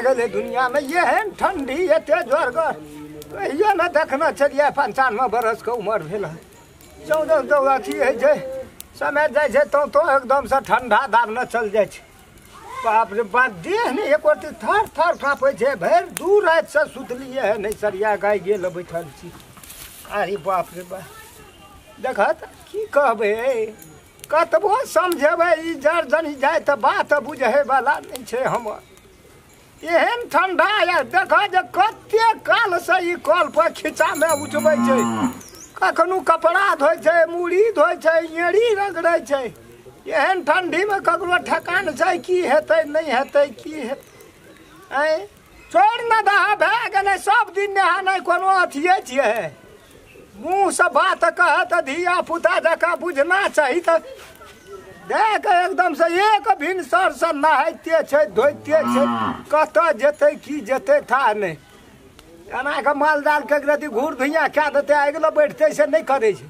गए दुनिया में ये है ठंडी एते जोरगर कहियो न देखना चलिए 95 बरस के उम्र भेल 14 अथी है जे समय जाए छै तो एकदम से ठंडा दाब न चल जाए छै बाप रे बाप देह ने एक रती थर थर काँपे छै भरि दू रात से सुतलिए है नहीं सरिया गाय गेल बैठल छी अरे बाप रे बाप देखत की कहबै कतबो समझेबै ई जड़ जनी जाए तऽ बात बुझे वाला नहीं छै हमर एहन ठंडा या देख जे कते काल से ई कल पर खिचा में उठबै छै कखनो कपड़ा धोइ छै मुड़ी धोइ छै एड़ी रगड़ै छै एहन ठंडी में ककरो ठेकान छै की हेतै नहीं हेतै की हेतै ऐ छोड़ न दहा भए गेलै सब दिन नहानाइ कोनो अथिये छियै मुँह से बात कह तऽ धिया पुता जकाँ बुझना चाही तऽ देख एकदम से एक भिनसर से नहाइते छै धोइते छै कतऽ जेतै की जेतै था नहीं एना के माल जाल के रति घूर धुइया कए देतै अगिलो बैठतै से नहीं करै छै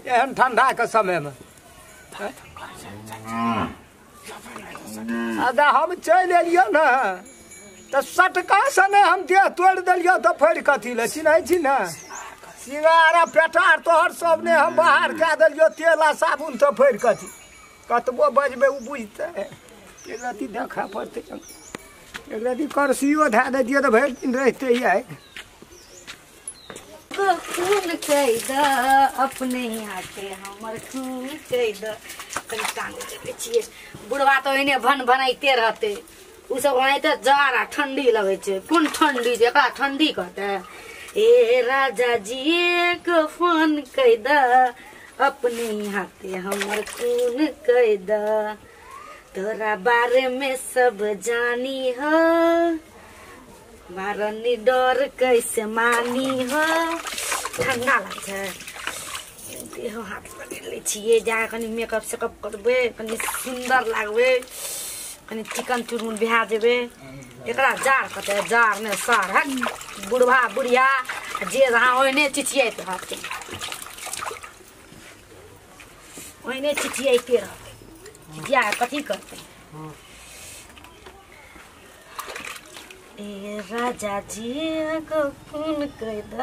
एहन ठंडा के समय में अगर हम चल एलियो न तो सटका से नहीं हम देह तोड़ दिलियो तो फड़ कथी ले चिन्है छी न सिंगारा पेटार तोहर सब ने हम बाहर कए दिलियो तेल आ साबुन तो फड़ कथी कतबो बजबै उ बुझतै एक रति देखा पड़तै एक रति करसियो धए दैतियै तऽ भरि दिन रहितै है खून कह द अपने यहाँ के हमर खून कह द कनी टांग देखे छियै बुढ़वा तो एने भन भनाइते रहते उ सब ओनाइते जाड़ा ठंडी लगे छै कोन ठंडी छै एकरा ठंडी कहते ए राजा जी एक फोन कह द अपने यहाँ के हमर खून कह द तोरा बारे में सब जानी हो मारनी डर कैसे मानी हो ठंडा लगे देह हाथ लगे ले छिए जा कनी मेकअप सेकअप करबे कनी सुंदर लागबे कनी चिकन चुरमुन बिहा जेबे एकरा जार कते जार ने सार है बुढ़वा बुढ़िया जे जहाँ ओने चिचियाते रहते ओने चिचियाते रहते या कथी करते ए राजा जी को खून कह द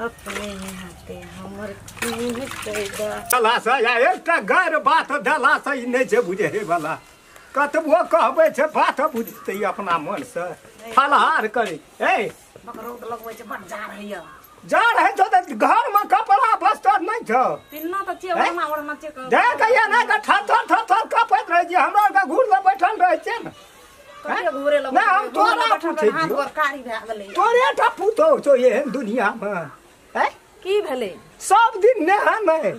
अपने हाथे हमर खून कह द दला से या एकटा गैर बात दला से ई नहीं छै बुझे वाला कतबो कहबै छै बात बुझतै अपना मन से फलहार करे ए बकरोद लगबै छै बड जार हैया जार है तो घर में कपड़ा बस्तर नहीं छौ पिन्ना त छै ओना छै देख या ना का थर थर कपैत रह जे हमरा का घूर ले बैठल रह छै न घूरे लग नहीं हम तोरा पूछे कारी भए गेलै तोरे टा पूतो छो एहन दुनिया में हैं की भेलै सब दिन नहा नहीं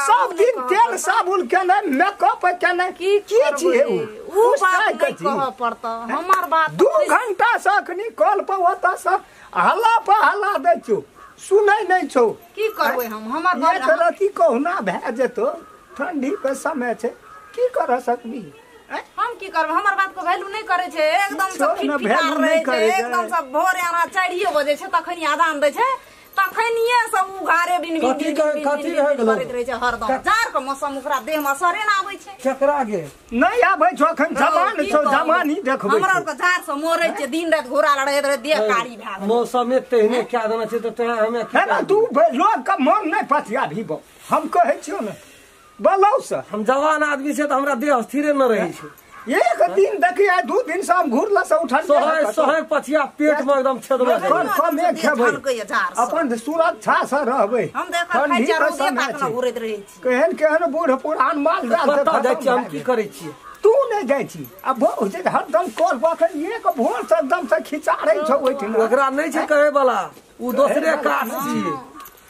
सब दिन तेल साबुन के नहीं मेकअप के नहीं की छिए उ बात नहीं कह पड़ता हमर बात 2 घंटा से अखनी कॉल पर होता से हल्ला पे हल्ला दै छो सुनै नहीं छो की करबै हम हमर बात रति कहना भए जेतो ठंडी के समय छै की कर सकबी हम की करब हमर बात को वैल्यू नहीं करे छै एकदम से फिटफिटार रहे छै एकदम से भोर आना 4 बजे छै तखनी आदान दै छै तखनिए सब उघारे बिन बिन करैत रहे छै हरदम जार के मौसम ओकरा देह में असरे न आबै छै केकरा गे नहीं आबै छो अखन जवान छो जवानी देखबै हमरा के जार से मोरै छै दिन रात घोड़ा लड़ैत रहे देह कारी भए गेल मौसम में तेहने क्या देना छै त हमें की तू लोग का मन नहीं पथिया भी हम कहै छियो न बोलौ से हम जवान आदमी से तो हमरा देह स्थिर न रही छै एक दिन देखिए 2 दिन से हम घूरला से उठल सोहे पथिया पेट में एकदम छेदवा कम एक खेबै अपन सुरक्षा से रहबै हम देख खाइ चारो दे तक न घुरैत रहै छी केहन बूढ़ पुरान माल जाल पता जाइ छी हम की करै छी तू नहीं जाइ छी अब बहुत हरदम कॉल पर एक भोर से एकदम से खिचारै छौ ओइठिन ओकरा नहीं छै कहै वाला उ दोसरे काज छी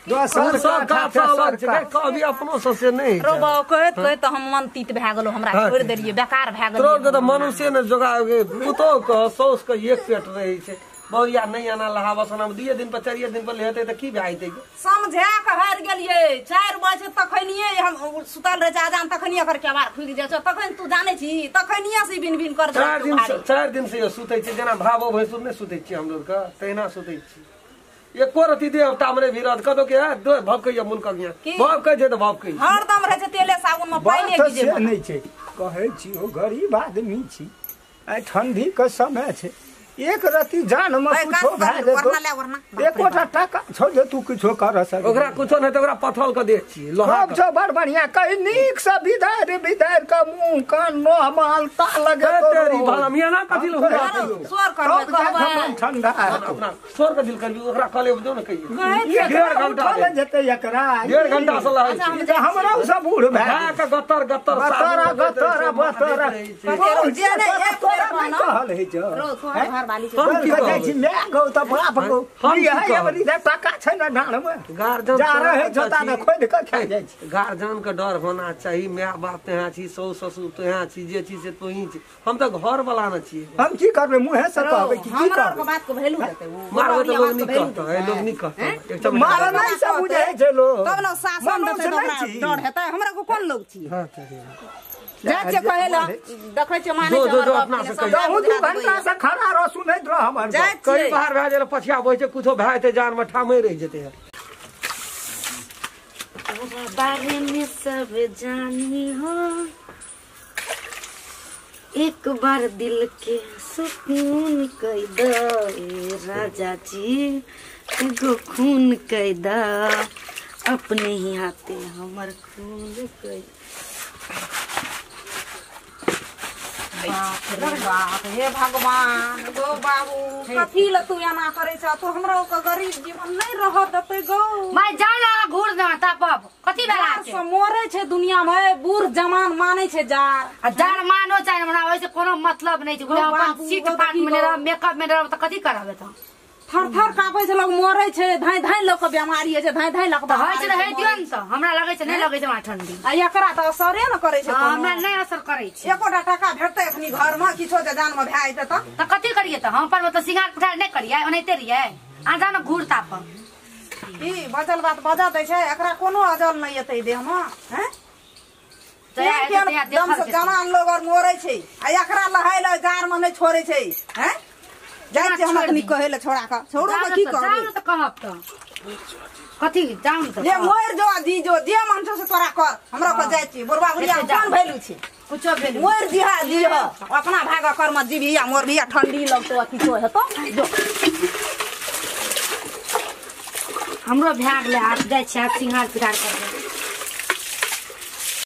दोसर सब काज अलग छै कभी अपनो से नहीं रो बाऊ कहत त हम मन तीत भए गेलो हमरा छोड़ देलिए बेकार भए गेलो तोर के मनुष्य ने जोगा पुतो के सौस के एक पेट रहै छै बौरिया नहीं आना लहावसन हम 2 दिन पर 4 दिन पर लेते त की भए जइते समझा के हार गेलिए 4 बजे तखनिए हम सुतल रह जान तखनिए कर के बार खुल जाय छ तखन तू जाने छी तखनिए से बिन बिन कर 4 दिन से सुतै छी जेना भावो भैंसुर नहीं सुतै छी हम लोग का तहिना सुतै छी एको रति दे टामरे विरोध कदो के दो भवकैया मुनका गया भवकै छै त भवकै हरदम रहे छै तेले साबुन में पानी गिजे नहीं छै कहै छी ओ गरीब आदमी छी आ ठंडी के समय छै एक रति जान में कुछो भए जेतो एकोटा टाका छोड़ दे तू कुछो कर सक ओकरा कुछो नहीं तो ओकरा पथल के दे छी लोहा सब छ बड़ बढ़िया कहीं नीक से विदार का मुंह कान नो मालता लगे तेरी भला मिया ना कथि ल हुआ स्वर करबे कहबे ठंडा अपना स्वर के दिल कर ओकरा कले दो न कहिए 1.5 घंटा ले जते एकरा 1.5 घंटा से लगे हमरा सब बूढ़ भए का गत्तर बतरा जे ने एक बेर कहल है जो रोज घर वाली से हम की कहै छी मैं गौ त बाप गौ हम की है बड़ी टाका छै न ढाण में गार्जियन जा रहे जोता न खोद के खा जाय छी गार्जियन के डर होना चाहिए माय बाप तेहा छी सौस ससुर तेहा छी जे छी से तो ही छी हम तो घर वाला न छी हम की करबे मुंह से कहबै की हमरा करबै के बात के वैल्यू देते वो मारबे तो लोग नहीं कहता है लोग नहीं कहता एक तो मार नहीं सब बुझे छै लोग तब न शासन देते तो हमरा डर हेतै हमरा को कोन लोग छी जाय छै कहेला देखै छै माने जो अपना से कहियो कहूं 2 घंटा से खड़ा रह सुनैत रह हमर कई बार भए गेल पछिया बइ छै कुछो भए जेते जान में ठामे रह जेते है बारे में सब जानी हो एक बार दिल के सुकून कई दे राजा जी एगो खून कई द अपने ही हाथे हमर खून कई बाप हे भगवान गो बाबू कथी ल तू एना करे छ तो हमरा के गरीब जीवन नहीं रह देते गो मैं जाना घूर ना तापब कथी बेला से मोरे छे दुनिया में बूढ़ जवान माने छे जार जार मानो चाहे हमरा वैसे कोनो मतलब नहीं छै अपन सीट पाट में रह मेकअप में रह त कथी कराबे त थर थर कापे छे लोग मोरे छे धाई धाई लोग के बीमारी है छे धाई धाई लोग होय छै रहे दियन त हमरा लागै छै नहीं लागै छै हमरा ठंडी आ एकरा त असरे न करे छे हमरा नहीं असर करै छै एकोटा टाका भेटते अपनी घर में किछो जे जान में भए जेते त कथी करिए त हम पर त सिंगार पुठार नहीं करिए ओनैते रहिए आ जान घूरता पर ई बचल बात बजा दै छै एकरा कोनो अजल नहीं एतै देह में हैं एकदम से जवान लोग और मोरे छे आ एकरा लहाय ल जार में नहीं छोड़े छे हैं जाय छै हमरा कनी कहै ल छोड़ा का छोड़ो त की कहबै जान त कहब त कथी जान त ले मोर जो दी जो जे मन से तोरा कर हमरा को जाय छी बुढ़वा बुढ़िया कोन भैलू छी कुछो भेल मोर दिहा दिह अपना भागा कर मत जीबिया मोर बिया ठंडी लगतो अथी तो हेतो जो हमरो भाग ले हाथ जाय छै सिंगार पिटार कर